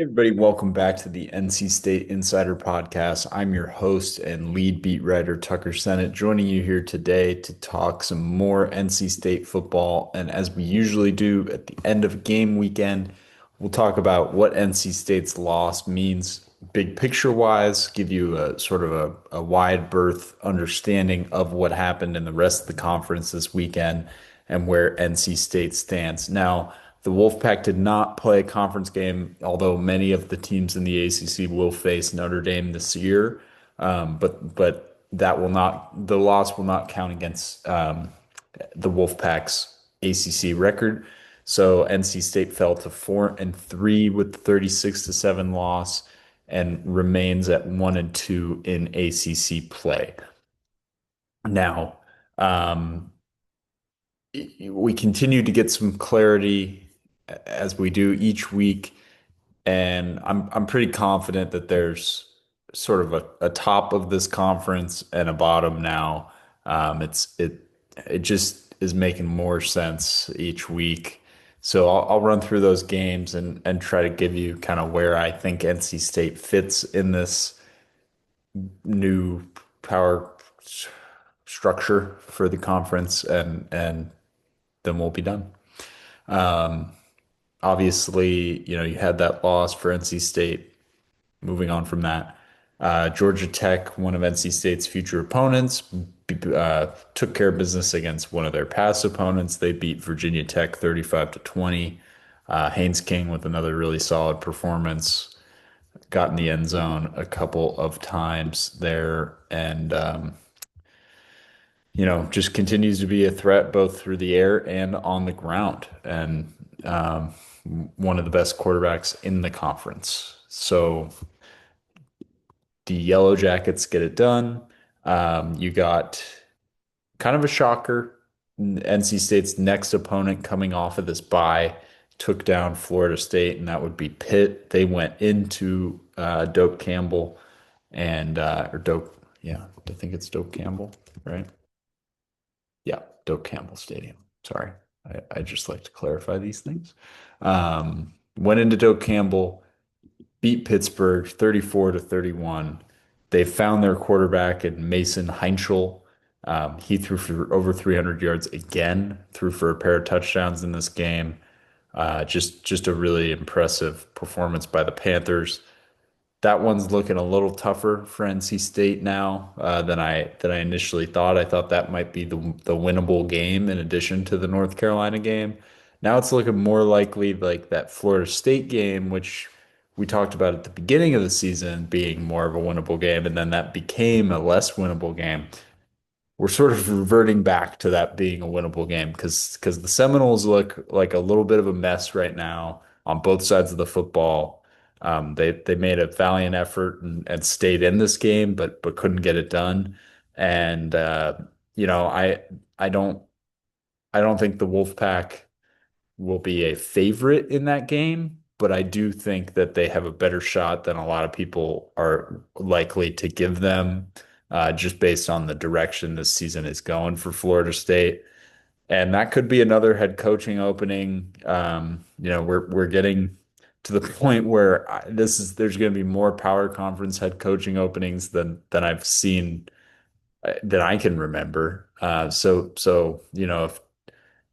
Hey everybody, welcome back to the NC State Insider Podcast. I'm your host and lead beat writer, Tucker Sennett, joining you here today to talk some more NC State football. And as we usually do at the end of game weekend, we'll talk about what NC State's loss means big picture wise, give you a sort of a wide berth understanding of what happened in the rest of the conference this weekend and where NC State stands. Now, the Wolfpack did not play a conference game, although many of the teams in the ACC will face Notre Dame this year. But that will not the loss will not count against the Wolfpack's ACC record. So NC State fell to 4-3 with the 36-7 loss and remains at 1-2 in ACC play. Now, um, we continue to get some clarity as we do each week, and I'm pretty confident that there's sort of a top of this conference and a bottom now. It just is making more sense each week. So I'll run through those games and try to give you kind of where I think NC State fits in this new power structure for the conference, and then we'll be done. Um, Obviously, you had that loss for NC State. Moving on from that, Georgia Tech, one of NC State's future opponents, took care of business against one of their past opponents. They beat Virginia Tech 35 to 20. Haynes King with another really solid performance, got in the end zone a couple of times there, and just continues to be a threat both through the air and on the ground, and one of the best quarterbacks in the conference. So the Yellow Jackets get it done. You got kind of a shocker. NC State's next opponent coming off of this bye took down Florida State, and that would be Pitt. They went into Doak Campbell or Doak, yeah, I think it's Doak Campbell, right? Yeah, Doak Campbell Stadium. Sorry. I just like to clarify these things. Went into Doak Campbell, beat Pittsburgh 34 to 31. They found their quarterback in Mason Heinschel. He threw for over 300 yards again, threw for a pair of touchdowns in this game. Just a really impressive performance by the Panthers. That one's looking a little tougher for NC State now than I initially thought. I thought that might be the winnable game in addition to the North Carolina game. Now it's looking more likely like that Florida State game, which we talked about at the beginning of the season being more of a winnable game, and then that became a less winnable game. We're sort of reverting back to that being a winnable game because the Seminoles look like a little bit of a mess right now on both sides of the football. They made a valiant effort and stayed in this game, but couldn't get it done. And you know, I I don't I don't think the Wolfpack will be a favorite in that game, but I do think that they have a better shot than a lot of people are likely to give them, just based on the direction this season is going for Florida State. And that could be another head coaching opening. We're getting to the point where there's going to be more power conference head coaching openings than I've seen that I can remember.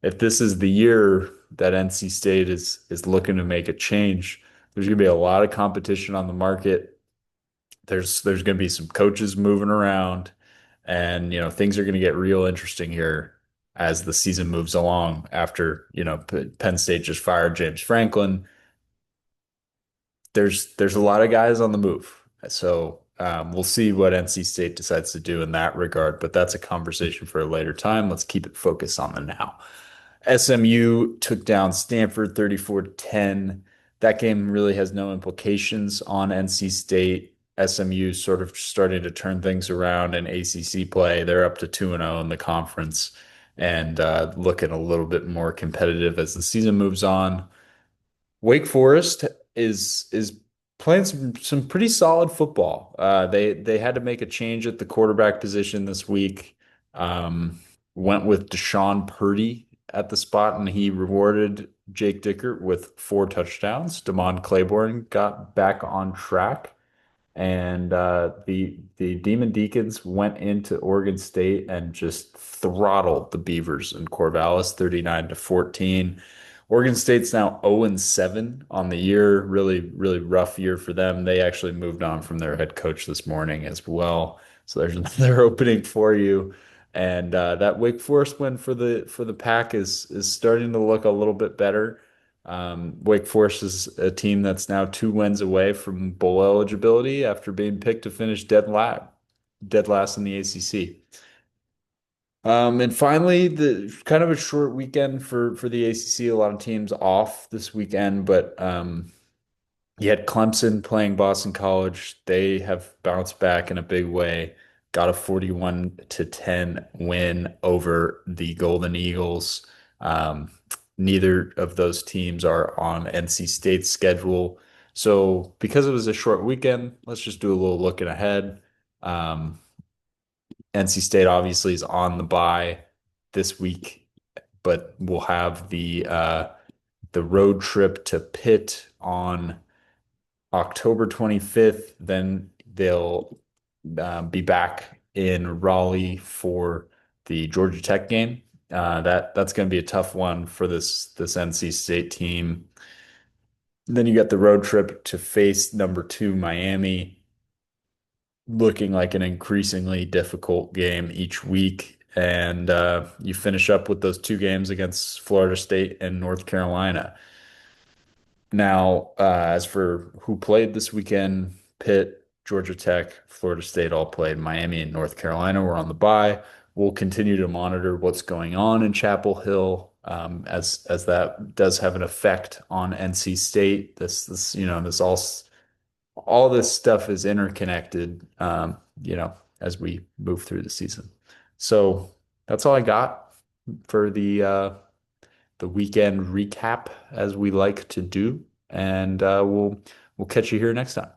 If this is the year that NC State is looking to make a change, there's going to be a lot of competition on the market. There's going to be some coaches moving around, and things are going to get real interesting here as the season moves along. After Penn State just fired James Franklin, there's a lot of guys on the move. So we'll see what NC State decides to do in that regard, but that's a conversation for a later time. Let's keep it focused on the now. SMU took down Stanford 34 to 10. That game really has no implications on NC State. SMU sort of starting to turn things around in ACC play. They're up to 2-0 in the conference and looking a little bit more competitive as the season moves on. Wake Forest is playing some pretty solid football. They had to make a change at the quarterback position this week. Went with Deshaun Purdy at the spot, and he rewarded Jake Dickert with 4 touchdowns. Damon Claiborne got back on track. And the Demon Deacons went into Oregon State and just throttled the Beavers in Corvallis 39-14. Oregon State's now 0-7 on the year. Really, really rough year for them. They actually moved on from their head coach this morning as well. So there's another opening for you. And that Wake Forest win for the Pack is starting to look a little bit better. Wake Forest is a team that's now 2 wins away from bowl eligibility after being picked to finish dead last in the ACC. And finally, the kind of a short weekend for the ACC. A lot of teams off this weekend, but you had Clemson playing Boston College. They have bounced back in a big way. Got a 41-10 win over the Golden Eagles. Um, Neither of those teams are on NC State's schedule. So because it was a short weekend, let's just do a little looking ahead. Um, NC State obviously is on the bye this week, but we'll have the road trip to Pitt on October 25th. Then they'll be back in Raleigh for the Georgia Tech game. That's going to be a tough one for this NC State team. Then you got the road trip to face number 2 Miami, looking like an increasingly difficult game each week. And you finish up with those 2 games against Florida State and North Carolina. Now, as for who played this weekend, Pitt, Georgia Tech, Florida State all played. Miami and North Carolina were on the bye. We'll continue to monitor what's going on in Chapel Hill, as that does have an effect on NC State. This all this stuff is interconnected, as we move through the season. So that's all I got for the weekend recap, as we like to do. And we'll catch you here next time.